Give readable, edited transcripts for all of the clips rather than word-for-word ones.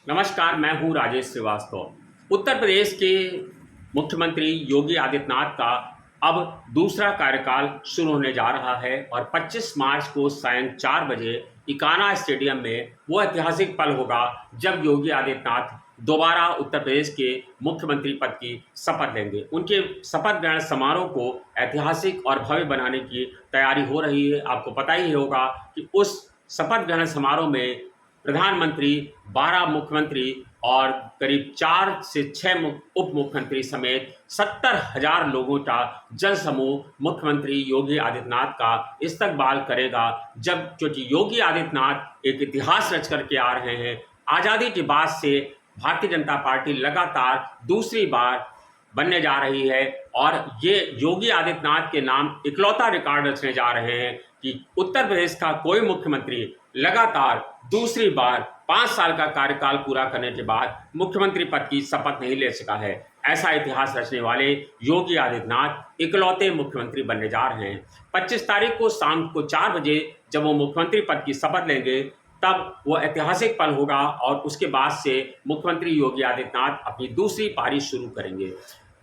नमस्कार, मैं हूं राजेश श्रीवास्तव। उत्तर प्रदेश के मुख्यमंत्री योगी आदित्यनाथ का अब दूसरा कार्यकाल शुरू होने जा रहा है और 25 मार्च को सायं 4 बजे इकाना स्टेडियम में वो ऐतिहासिक पल होगा जब योगी आदित्यनाथ दोबारा उत्तर प्रदेश के मुख्यमंत्री पद की शपथ लेंगे। उनके शपथ ग्रहण समारोह को ऐतिहासिक और भव्य बनाने की तैयारी हो रही है। आपको पता ही होगा कि उस शपथ ग्रहण समारोह में प्रधानमंत्री, 12 मुख्यमंत्री और करीब 4 से 6 उप मुख्यमंत्री समेत 70,000 लोगों का जन समूह मुख्यमंत्री योगी आदित्यनाथ का इस्तकबाल करेगा। जब क्योंकि योगी आदित्यनाथ एक इतिहास रच करके आ रहे हैं। आज़ादी के बाद से भारतीय जनता पार्टी लगातार दूसरी बार बनने जा रही है और ये योगी आदित्यनाथ के नाम इकलौता रिकॉर्ड रचने जा रहे हैं कि उत्तर प्रदेश का कोई मुख्यमंत्री लगातार दूसरी बार 5 साल का कार्यकाल पूरा करने के बाद मुख्यमंत्री पद की शपथ नहीं ले सका है। ऐसा इतिहास रचने वाले योगी आदित्यनाथ इकलौते मुख्यमंत्री बनने जा रहे हैं। 25 तारीख को शाम को 4 बजे जब वो मुख्यमंत्री पद की शपथ लेंगे, तब वो ऐतिहासिक पल होगा और उसके बाद से मुख्यमंत्री योगी आदित्यनाथ अपनी दूसरी पारी शुरू करेंगे।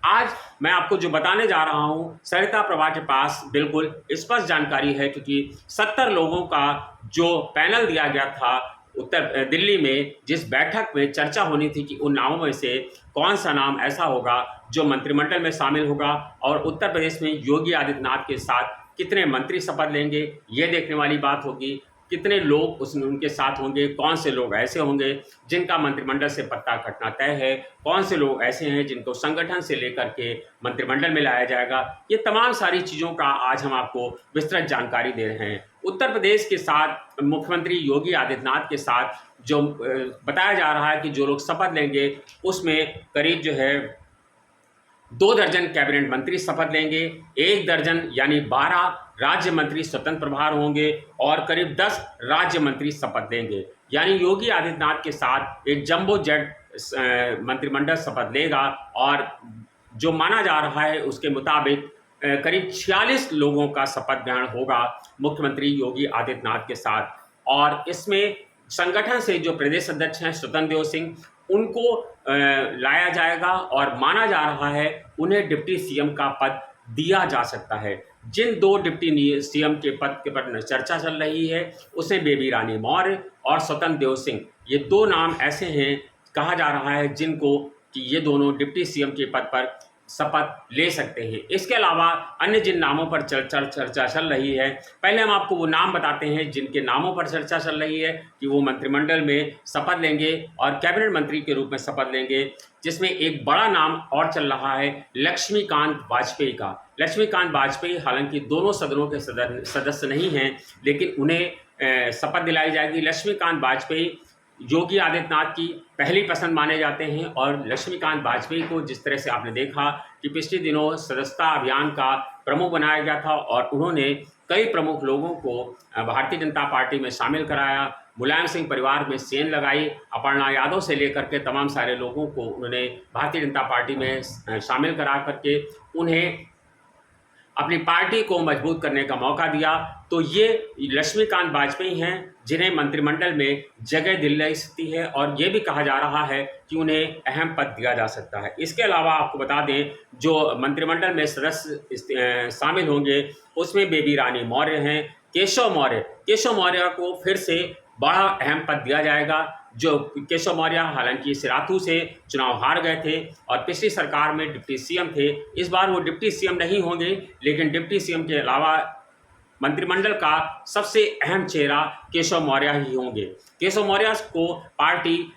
आज मैं आपको जो बताने जा रहा हूं, सरिता प्रभा के पास बिल्कुल स्पष्ट जानकारी है, क्योंकि 70 लोगों का जो पैनल दिया गया था उत्तर दिल्ली में, जिस बैठक में चर्चा होनी थी कि उन नामों में से कौन सा नाम ऐसा होगा जो मंत्रिमंडल में शामिल होगा और उत्तर प्रदेश में योगी आदित्यनाथ के साथ कितने मंत्री शपथ लेंगे, ये देखने वाली बात होगी। कितने लोग उनके साथ होंगे, कौन से लोग ऐसे होंगे जिनका मंत्रिमंडल से पत्ता कटना तय है, कौन से लोग ऐसे हैं जिनको संगठन से लेकर के मंत्रिमंडल में लाया जाएगा। ये तमाम सारी चीज़ों का आज हम आपको विस्तृत जानकारी दे रहे हैं। उत्तर प्रदेश के साथ मुख्यमंत्री योगी आदित्यनाथ के साथ जो बताया जा रहा है कि जो लोग शपथ लेंगे, उसमें करीब जो है 2 दर्जन कैबिनेट मंत्री शपथ लेंगे, 1 दर्जन यानी 12 राज्य मंत्री स्वतंत्र प्रभार होंगे और करीब 10 राज्य मंत्री शपथ लेंगे। यानी योगी आदित्यनाथ के साथ एक जंबो जेट मंत्रिमंडल शपथ लेगा और जो माना जा रहा है उसके मुताबिक करीब 46 लोगों का शपथ ग्रहण होगा मुख्यमंत्री योगी आदित्यनाथ के साथ। और इसमें संगठन से जो प्रदेश अध्यक्ष हैं स्वतंत्र देव सिंह, उनको लाया जाएगा और माना जा रहा है उन्हें डिप्टी सीएम का पद दिया जा सकता है। जिन 2 डिप्टी सीएम के पद के पर चर्चा चल रही है, उसमें बेबी रानी मौर्य और स्वतंत्र देव सिंह, ये 2 नाम ऐसे हैं, कहा जा रहा है जिनको कि ये दोनों डिप्टी सीएम के पद पर शपथ ले सकते हैं। इसके अलावा अन्य जिन नामों पर चर्चा चल रही है, पहले हम आपको वो नाम बताते हैं जिनके नामों पर चर्चा चल रही है कि वो मंत्रिमंडल में शपथ लेंगे और कैबिनेट मंत्री के रूप में शपथ लेंगे। जिसमें एक बड़ा नाम और चल रहा है लक्ष्मीकांत वाजपेयी का। लक्ष्मीकांत वाजपेयी हालांकि दोनों सदनों के सदस्य नहीं हैं, लेकिन उन्हें शपथ दिलाई जाएगी। लक्ष्मीकांत वाजपेयी योगी आदित्यनाथ की पहली पसंद माने जाते हैं और लक्ष्मीकांत वाजपेयी को जिस तरह से आपने देखा कि पिछले दिनों सदस्यता अभियान का प्रमुख बनाया गया था और उन्होंने कई प्रमुख लोगों को भारतीय जनता पार्टी में शामिल कराया, मुलायम सिंह परिवार में सेंध लगाई, अपर्णा यादव से लेकर के तमाम सारे लोगों को उन्होंने भारतीय जनता पार्टी में शामिल करा करके उन्हें अपनी पार्टी को मजबूत करने का मौका दिया। तो ये लक्ष्मीकांत वाजपेयी हैं जिन्हें मंत्रिमंडल में जगह दिलाई सकती है और ये भी कहा जा रहा है कि उन्हें अहम पद दिया जा सकता है। इसके अलावा आपको बता दें, जो मंत्रिमंडल में सदस्य शामिल होंगे उसमें बेबी रानी मौर्य हैं, केशव मौर्य को फिर से बड़ा अहम पद दिया जाएगा। जो केशव मौर्य हालांकि सिराथू से चुनाव हार गए थे और पिछली सरकार में डिप्टी सीएम थे, इस बार वो डिप्टी सीएम नहीं होंगे, लेकिन डिप्टी सीएम के अलावा मंत्रिमंडल का सबसे अहम चेहरा केशव मौर्य ही होंगे। केशव मौर्य को पार्टी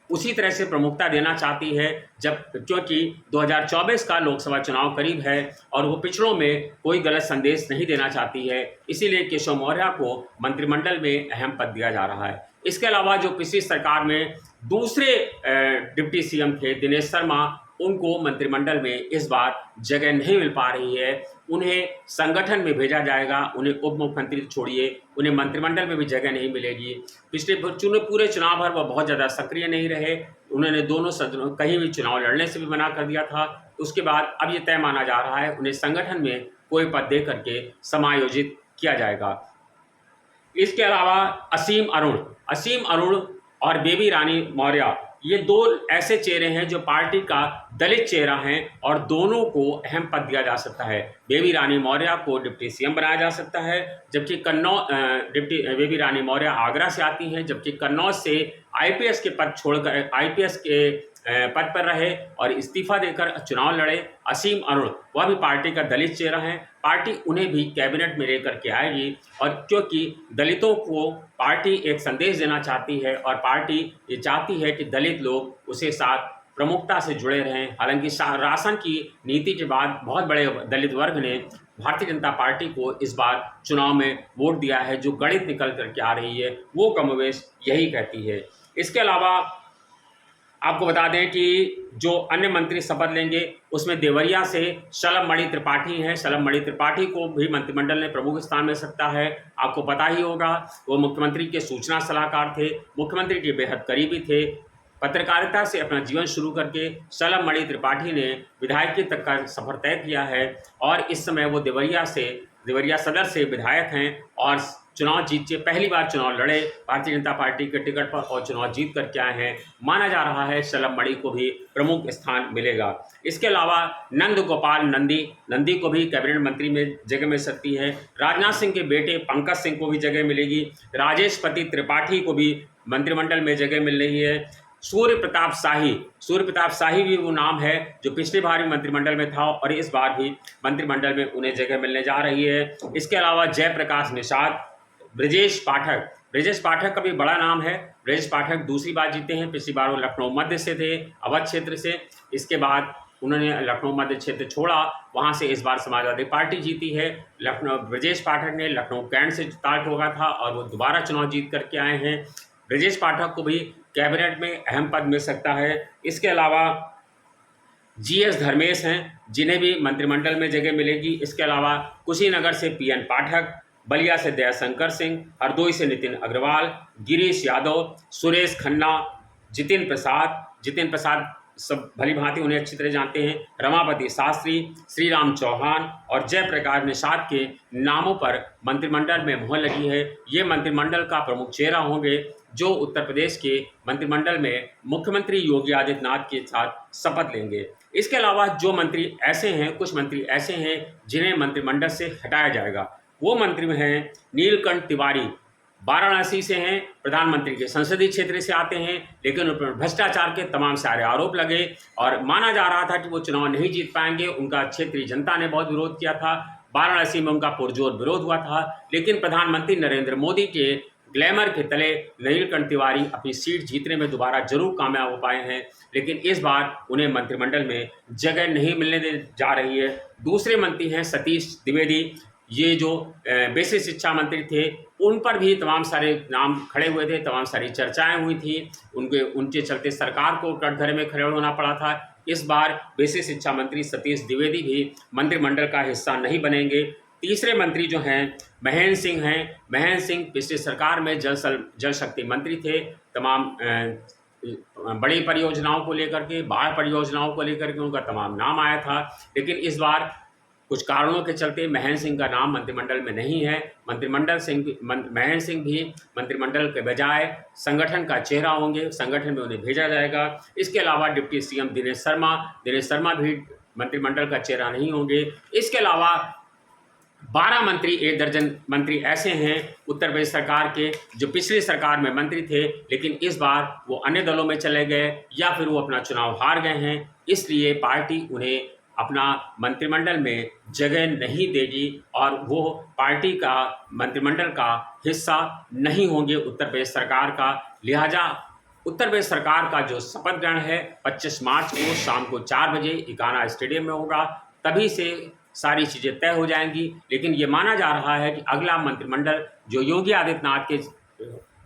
उसी तरह से प्रमुखता देना चाहती है जब क्योंकि 2024 का लोकसभा चुनाव करीब है और वो पिछड़ों में कोई गलत संदेश नहीं देना चाहती है, इसीलिए केशव मौर्य को मंत्रिमंडल में अहम पद दिया जा रहा है। इसके अलावा जो पिछली सरकार में दूसरे डिप्टी सीएम थे दिनेश शर्मा, उनको मंत्रिमंडल में इस बार जगह नहीं मिल पा रही है। उन्हें संगठन में भेजा जाएगा, उन्हें उप मुख्यमंत्री छोड़िए, उन्हें मंत्रिमंडल में भी जगह नहीं मिलेगी। पिछले पूरे चुनाव भर वह बहुत ज़्यादा सक्रिय नहीं रहे, उन्होंने दोनों सदनों कहीं भी चुनाव लड़ने से भी मना कर दिया था। उसके बाद अब ये तय माना जा रहा है उन्हें संगठन में कोई पद दे करके समायोजित किया जाएगा। इसके अलावा असीम अरुण और बेबी रानी मौर्य, ये दो ऐसे चेहरे हैं जो पार्टी का दलित चेहरा हैं और दोनों को अहम पद दिया जा सकता है। बेबी रानी मौर्य को डिप्टी सीएम बनाया जा सकता है, जबकि बेबी रानी मौर्य आगरा से आती हैं, जबकि कन्नौज से आईपीएस के पद छोड़कर आईपीएस के पद पर रहे और इस्तीफा देकर चुनाव लड़े असीम अरुण, वह भी पार्टी का दलित चेहरा है। पार्टी उन्हें भी कैबिनेट में लेकर के आएगी और क्योंकि दलितों को पार्टी एक संदेश देना चाहती है और पार्टी ये चाहती है कि दलित लोग उसे साथ प्रमुखता से जुड़े रहें। हालांकि राशन की नीति के बाद बहुत बड़े दलित वर्ग ने भारतीय जनता पार्टी को इस बार चुनाव में वोट दिया है। जो गणित निकल करके आ रही है वो कमोवेश यही कहती है। इसके अलावा आपको बता दें कि जो अन्य मंत्री शपथ लेंगे उसमें देवरिया से शलभमणि त्रिपाठी हैं। शलभमणि त्रिपाठी को भी मंत्रिमंडल ने प्रमुख स्थान मिल सकता है। आपको पता ही होगा वो मुख्यमंत्री के सूचना सलाहकार थे, मुख्यमंत्री के बेहद करीबी थे। पत्रकारिता से अपना जीवन शुरू करके शलभमणि त्रिपाठी ने विधायकी तक का सफर तय किया है और इस समय वो देवरिया सदर से विधायक हैं और चुनाव जीत के पहली बार चुनाव लड़े भारतीय जनता पार्टी के टिकट पर और चुनाव जीत करके आए हैं। माना जा रहा है शलभमणि को भी प्रमुख स्थान मिलेगा। इसके अलावा नंद गोपाल नंदी को भी कैबिनेट मंत्री में जगह मिल सकती है। राजनाथ सिंह के बेटे पंकज सिंह को भी जगह मिलेगी। राजेश पति त्रिपाठी को भी मंत्रिमंडल में जगह मिल रही है। सूर्य प्रताप शाही भी वो नाम है जो पिछली बार भी मंत्रिमंडल में था और इस बार भी मंत्रिमंडल में उन्हें जगह मिलने जा रही है। इसके अलावा जयप्रकाश निषाद, ब्रजेश पाठक का भी बड़ा नाम है। ब्रजेश पाठक दूसरी बार जीते हैं, पिछली बार वो लखनऊ मध्य से थे, अवध क्षेत्र से। इसके बाद उन्होंने लखनऊ मध्य क्षेत्र छोड़ा, वहाँ से इस बार समाजवादी पार्टी जीती है। ब्रजेश पाठक ने लखनऊ कैंट से ताल ठोका था और वो दोबारा चुनाव जीत करके आए हैं। ब्रजेश पाठक को भी कैबिनेट में अहम पद मिल सकता है। इसके अलावा जीएस धर्मेश हैं जिन्हें भी मंत्रिमंडल में जगह मिलेगी। इसके अलावा कुशीनगर से पीएन पाठक, बलिया से दयाशंकर सिंह, हरदोई से नितिन अग्रवाल, गिरीश यादव, सुरेश खन्ना, जितिन प्रसाद सब भली भांति उन्हें अच्छी तरह जानते हैं, रमापति शास्त्री, श्रीराम चौहान और जयप्रकाश निषाद के नामों पर मंत्रिमंडल में मोहर लगी है। ये मंत्रिमंडल का प्रमुख चेहरा होंगे जो उत्तर प्रदेश के मंत्रिमंडल में मुख्यमंत्री योगी आदित्यनाथ के साथ शपथ लेंगे। इसके अलावा जो मंत्री ऐसे हैं, कुछ मंत्री ऐसे हैं जिन्हें मंत्रिमंडल से हटाया जाएगा। वो मंत्री हैं नीलकंठ तिवारी, वाराणसी से हैं, प्रधानमंत्री के संसदीय क्षेत्र से आते हैं, लेकिन उन पर भ्रष्टाचार के तमाम सारे आरोप लगे और माना जा रहा था कि वो चुनाव नहीं जीत पाएंगे। उनका क्षेत्रीय जनता ने बहुत विरोध किया था, वाराणसी में उनका पुरजोर विरोध हुआ था, लेकिन प्रधानमंत्री नरेंद्र मोदी के ग्लैमर के तले नीलकंठ तिवारी अपनी सीट जीतने में दोबारा जरूर कामयाब हो पाए हैं, लेकिन इस बार उन्हें मंत्रिमंडल में जगह नहीं मिलने जा रही है। दूसरे मंत्री हैं सतीश द्विवेदी, ये जो बेसिक शिक्षा मंत्री थे, उन पर भी तमाम सारे नाम खड़े हुए थे, तमाम सारी चर्चाएं हुई थी, उनके चलते सरकार को कटघरे में खड़े होना पड़ा था। इस बार बेसिक शिक्षा मंत्री सतीश द्विवेदी भी मंत्रिमंडल का हिस्सा नहीं बनेंगे। तीसरे मंत्री जो हैं महेंद्र सिंह पिछली सरकार में जल शक्ति मंत्री थे। तमाम बड़ी परियोजनाओं को लेकर के, बाढ़ परियोजनाओं को लेकर के उनका तमाम नाम आया था, लेकिन इस बार कुछ कारणों के चलते महेंद्र सिंह का नाम मंत्रिमंडल में नहीं है। महेंद्र सिंह भी मंत्रिमंडल के बजाय संगठन का चेहरा होंगे, संगठन में उन्हें भेजा जाएगा। इसके अलावा डिप्टी सीएम दिनेश शर्मा भी मंत्रिमंडल का चेहरा नहीं होंगे। इसके अलावा 12 मंत्री, 1 दर्जन मंत्री ऐसे हैं उत्तर प्रदेश सरकार के जो पिछली सरकार में मंत्री थे, लेकिन इस बार वो अन्य दलों में चले गए या फिर वो अपना चुनाव हार गए हैं, इसलिए पार्टी उन्हें अपना मंत्रिमंडल में जगह नहीं देगी और वो पार्टी का मंत्रिमंडल का हिस्सा नहीं होंगे उत्तर प्रदेश सरकार का। लिहाजा उत्तर प्रदेश सरकार का जो शपथ ग्रहण है 25 मार्च को शाम को 4 बजे इकाना स्टेडियम में होगा, तभी से सारी चीज़ें तय हो जाएंगी। लेकिन ये माना जा रहा है कि अगला मंत्रिमंडल जो योगी आदित्यनाथ के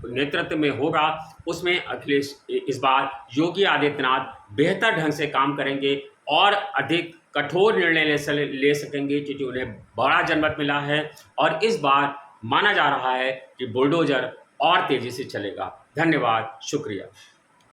नेतृत्व में होगा, उसमें इस बार योगी आदित्यनाथ बेहतर ढंग से काम करेंगे और अधिक कठोर निर्णय ले सकेंगे, क्योंकि उन्हें बड़ा जनमत मिला है और इस बार माना जा रहा है कि बुलडोजर और तेज़ी से चलेगा। धन्यवाद, शुक्रिया।